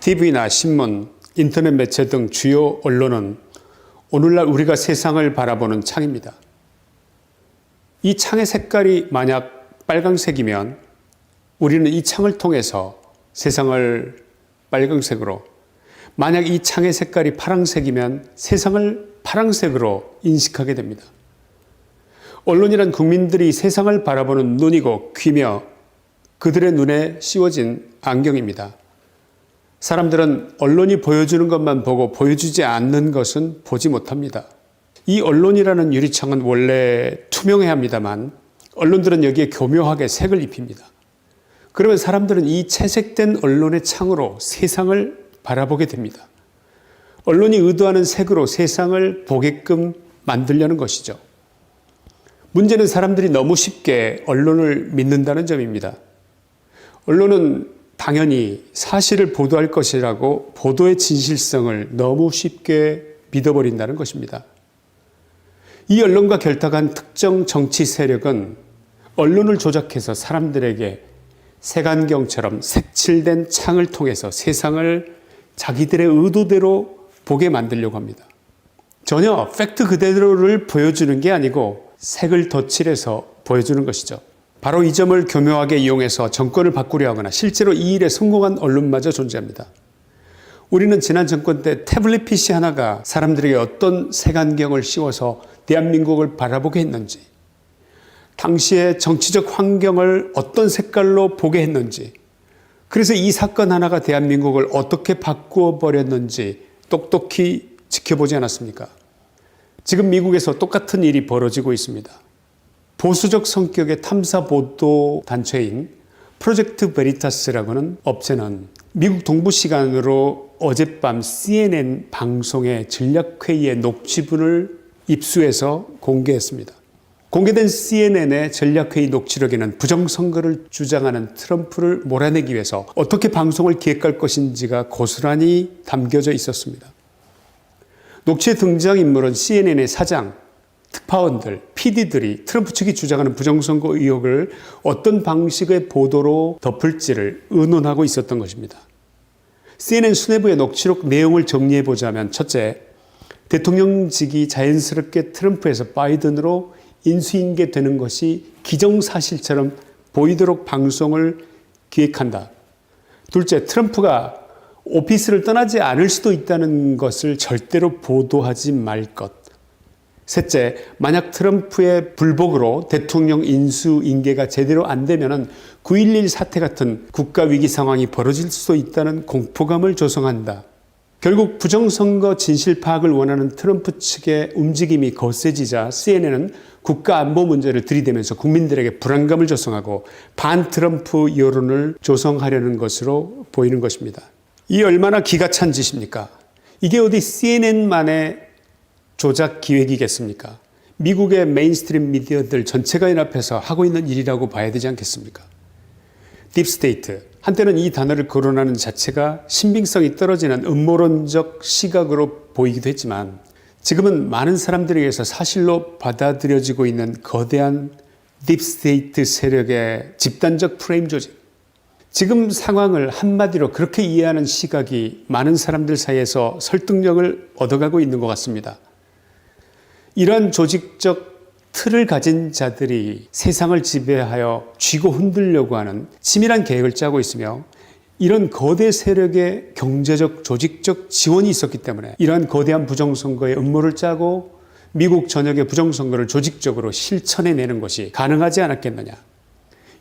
TV나 신문, 인터넷 매체 등 주요 언론은 오늘날 우리가 세상을 바라보는 창입니다. 이 창의 색깔이 만약 빨강색이면 우리는 이 창을 통해서 세상을 빨강색으로, 만약 이 창의 색깔이 파란색이면 세상을 파란색으로 인식하게 됩니다. 언론이란 국민들이 세상을 바라보는 눈이고 귀며 그들의 눈에 씌워진 안경입니다. 사람들은 언론이 보여주는 것만 보고 보여주지 않는 것은 보지 못합니다. 이 언론이라는 유리창은 원래 투명해야 합니다만 언론들은 여기에 교묘하게 색을 입힙니다. 그러면 사람들은 이 채색된 언론의 창으로 세상을 바라보게 됩니다. 언론이 의도하는 색으로 세상을 보게끔 만들려는 것이죠. 문제는 사람들이 너무 쉽게 언론을 믿는다는 점입니다. 언론은 당연히 사실을 보도할 것이라고 보도의 진실성을 너무 쉽게 믿어버린다는 것입니다. 이 언론과 결탁한 특정 정치 세력은 언론을 조작해서 사람들에게 색안경처럼 색칠된 창을 통해서 세상을 자기들의 의도대로 보게 만들려고 합니다. 전혀 팩트 그대로를 보여주는 게 아니고 색을 덧칠해서 보여주는 것이죠. 바로 이 점을 교묘하게 이용해서 정권을 바꾸려 하거나 실제로 이 일에 성공한 언론마저 존재합니다. 우리는 지난 정권 때 태블릿 PC 하나가 사람들에게 어떤 색안경을 씌워서 대한민국을 바라보게 했는지, 당시의 정치적 환경을 어떤 색깔로 보게 했는지, 그래서 이 사건 하나가 대한민국을 어떻게 바꾸어 버렸는지 똑똑히 지켜보지 않았습니까? 지금 미국에서 똑같은 일이 벌어지고 있습니다. 보수적 성격의 탐사 보도 단체인 프로젝트 베리타스라고는 업체는 미국 동부 시간으로 어젯밤 CNN 방송의 전략회의의 녹취분을 입수해서 공개했습니다. 공개된 CNN의 전략회의 녹취록에는 부정선거를 주장하는 트럼프를 몰아내기 위해서 어떻게 방송을 기획할 것인지가 고스란히 담겨져 있었습니다. 녹취에 등장인물은 CNN의 사장, 특파원들, PD들이 트럼프 측이 주장하는 부정선거 의혹을 어떤 방식의 보도로 덮을지를 의논하고 있었던 것입니다. CNN 수뇌부의 녹취록 내용을 정리해보자면, 첫째, 대통령직이 자연스럽게 트럼프에서 바이든으로 인수인계되는 것이 기정사실처럼 보이도록 방송을 기획한다. 둘째, 트럼프가 오피스를 떠나지 않을 수도 있다는 것을 절대로 보도하지 말 것. 셋째, 만약 트럼프의 불복으로 대통령 인수인계가 제대로 안 되면 9.11 사태 같은 국가위기 상황이 벌어질 수도 있다는 공포감을 조성한다. 결국 부정선거 진실 파악을 원하는 트럼프 측의 움직임이 거세지자 CNN은 국가안보 문제를 들이대면서 국민들에게 불안감을 조성하고 반트럼프 여론을 조성하려는 것으로 보이는 것입니다. 이 얼마나 기가 찬 짓입니까? 이게 어디 CNN만의 조작 기획이겠습니까? 미국의 메인스트림 미디어들 전체가 연합해서 하고 있는 일이라고 봐야 되지 않겠습니까? 딥스테이트, 한때는 이 단어를 거론하는 자체가 신빙성이 떨어지는 음모론적 시각으로 보이기도 했지만 지금은 많은 사람들에 의해서 사실로 받아들여지고 있는 거대한 딥스테이트 세력의 집단적 프레임 조직, 지금 상황을 한마디로 그렇게 이해하는 시각이 많은 사람들 사이에서 설득력을 얻어가고 있는 것 같습니다. 이러한 조직적 틀을 가진 자들이 세상을 지배하여 쥐고 흔들려고 하는 치밀한 계획을 짜고 있으며, 이런 거대 세력의 경제적 조직적 지원이 있었기 때문에 이러한 거대한 부정선거의 음모를 짜고 미국 전역의 부정선거를 조직적으로 실천해내는 것이 가능하지 않았겠느냐.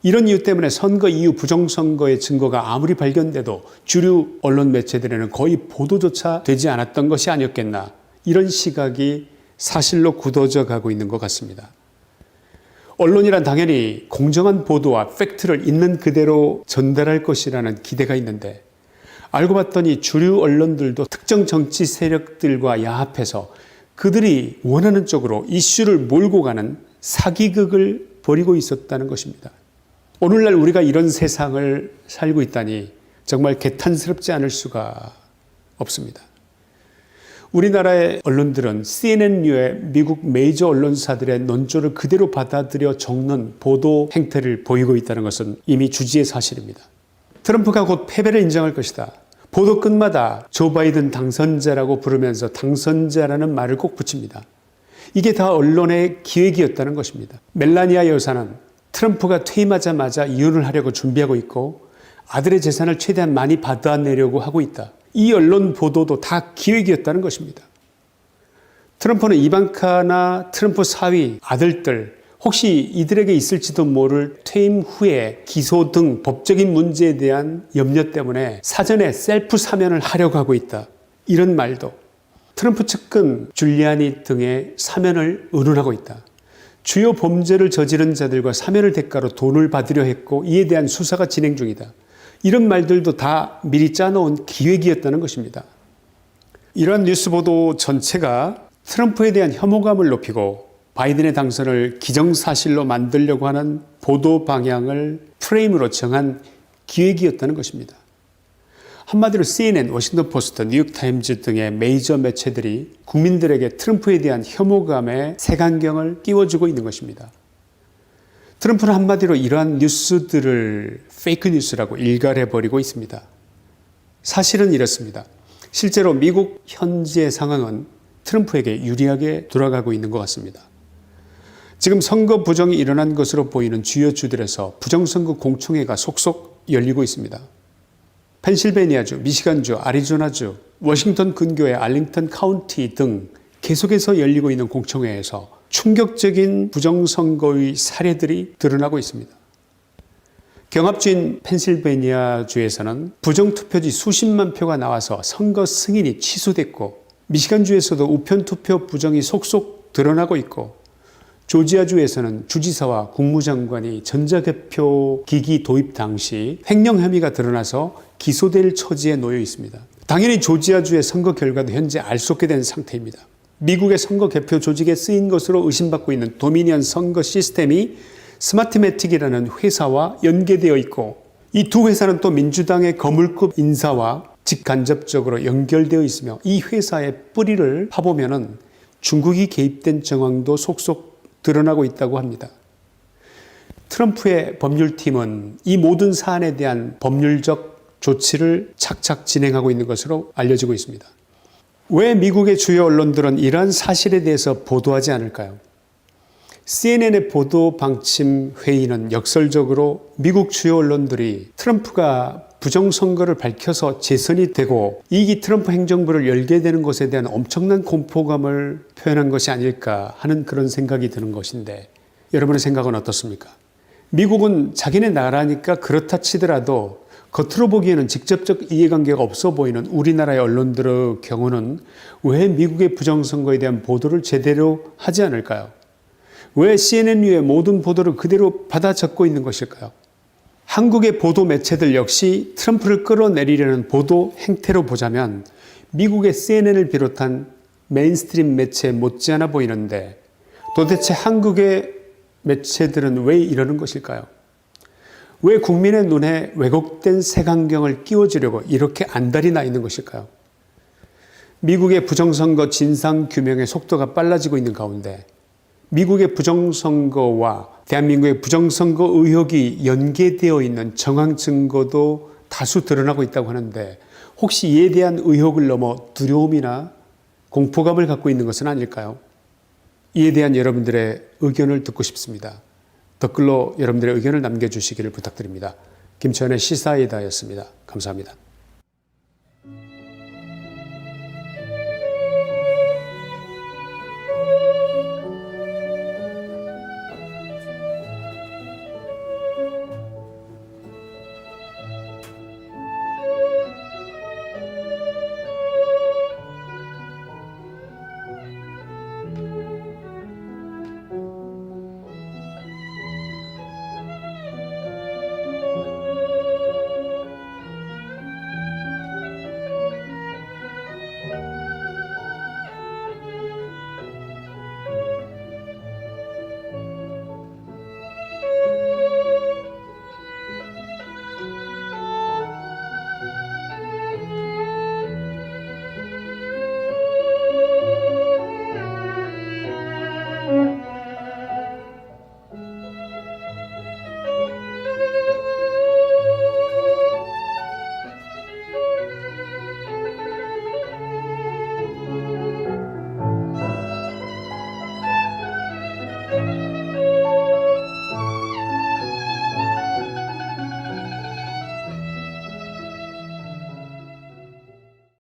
이런 이유 때문에 선거 이후 부정선거의 증거가 아무리 발견돼도 주류 언론 매체들에는 거의 보도조차 되지 않았던 것이 아니었겠나. 이런 시각이 사실로 굳어져 가고 있는 것 같습니다. 언론이란 당연히 공정한 보도와 팩트를 있는 그대로 전달할 것이라는 기대가 있는데, 알고 봤더니 주류 언론들도 특정 정치 세력들과 야합해서 그들이 원하는 쪽으로 이슈를 몰고 가는 사기극을 벌이고 있었다는 것입니다. 오늘날 우리가 이런 세상을 살고 있다니 정말 개탄스럽지 않을 수가 없습니다. 우리나라의 언론들은 CNN류의 미국 메이저 언론사들의 논조를 그대로 받아들여 적는 보도 행태를 보이고 있다는 것은 이미 주지의 사실입니다. 트럼프가 곧 패배를 인정할 것이다. 보도 끝마다 조 바이든 당선자라고 부르면서 당선자라는 말을 꼭 붙입니다. 이게 다 언론의 기획이었다는 것입니다. 멜라니아 여사는 트럼프가 퇴임하자마자 이혼을 하려고 준비하고 있고 아들의 재산을 최대한 많이 받아내려고 하고 있다. 이 언론 보도도 다 기획이었다는 것입니다. 트럼프는 이방카나 트럼프 사위, 아들들 혹시 이들에게 있을지도 모를 퇴임 후에 기소 등 법적인 문제에 대한 염려 때문에 사전에 셀프 사면을 하려고 하고 있다. 이런 말도 트럼프 측근 줄리아니 등의 사면을 의논하고 있다. 주요 범죄를 저지른 자들과 사면을 대가로 돈을 받으려 했고 이에 대한 수사가 진행 중이다. 이런 말들도 다 미리 짜놓은 기획이었다는 것입니다. 이러한 뉴스 보도 전체가 트럼프에 대한 혐오감을 높이고 바이든의 당선을 기정사실로 만들려고 하는 보도 방향을 프레임으로 정한 기획이었다는 것입니다. 한마디로 CNN, 워싱턴 포스트, 뉴욕타임즈 등의 메이저 매체들이 국민들에게 트럼프에 대한 혐오감의 색안경을 끼워주고 있는 것입니다. 트럼프는 한마디로 이러한 뉴스들을 페이크 뉴스라고 일갈해버리고 있습니다. 사실은 이렇습니다. 실제로 미국 현재 상황은 트럼프에게 유리하게 돌아가고 있는 것 같습니다. 지금 선거 부정이 일어난 것으로 보이는 주요 주들에서 부정선거 공청회가 속속 열리고 있습니다. 펜실베니아주, 미시간주, 아리조나주, 워싱턴 근교의 알링턴 카운티 등 계속해서 열리고 있는 공청회에서 충격적인 부정선거의 사례들이 드러나고 있습니다. 경합주인 펜실베니아주에서는 부정투표지 수십만 표가 나와서 선거 승인이 취소됐고 미시간주에서도 우편투표 부정이 속속 드러나고 있고 조지아주에서는 주지사와 국무장관이 전자개표 기기 도입 당시 횡령 혐의가 드러나서 기소될 처지에 놓여 있습니다. 당연히 조지아주의 선거 결과도 현재 알 수 없게 된 상태입니다. 미국의 선거 개표 조직에 쓰인 것으로 의심받고 있는 도미니언 선거 시스템이 스마트매틱이라는 회사와 연계되어 있고 이 두 회사는 또 민주당의 거물급 인사와 직간접적으로 연결되어 있으며 이 회사의 뿌리를 파보면 중국이 개입된 정황도 속속 드러나고 있다고 합니다. 트럼프의 법률팀은 이 모든 사안에 대한 법률적 조치를 착착 진행하고 있는 것으로 알려지고 있습니다. 왜 미국의 주요 언론들은 이러한 사실에 대해서 보도하지 않을까요? CNN의 보도 방침 회의는 역설적으로 미국 주요 언론들이 트럼프가 부정선거를 밝혀서 재선이 되고 이기 트럼프 행정부를 열게 되는 것에 대한 엄청난 공포감을 표현한 것이 아닐까 하는 그런 생각이 드는 것인데 여러분의 생각은 어떻습니까? 미국은 자기네 나라니까 그렇다 치더라도 겉으로 보기에는 직접적 이해관계가 없어 보이는 우리나라의 언론들의 경우는 왜 미국의 부정선거에 대한 보도를 제대로 하지 않을까요? 왜 CNN류의 모든 보도를 그대로 받아 적고 있는 것일까요? 한국의 보도 매체들 역시 트럼프를 끌어내리려는 보도 행태로 보자면 미국의 CNN을 비롯한 메인스트림 매체에 못지않아 보이는데 도대체 한국의 매체들은 왜 이러는 것일까요? 왜 국민의 눈에 왜곡된 색안경을 끼워주려고 이렇게 안달이 나 있는 것일까요? 미국의 부정선거 진상규명의 속도가 빨라지고 있는 가운데 미국의 부정선거와 대한민국의 부정선거 의혹이 연계되어 있는 정황 증거도 다수 드러나고 있다고 하는데 혹시 이에 대한 의혹을 넘어 두려움이나 공포감을 갖고 있는 것은 아닐까요? 이에 대한 여러분들의 의견을 듣고 싶습니다. 댓글로 여러분들의 의견을 남겨주시기를 부탁드립니다. 김천의 시사이다였습니다. 감사합니다.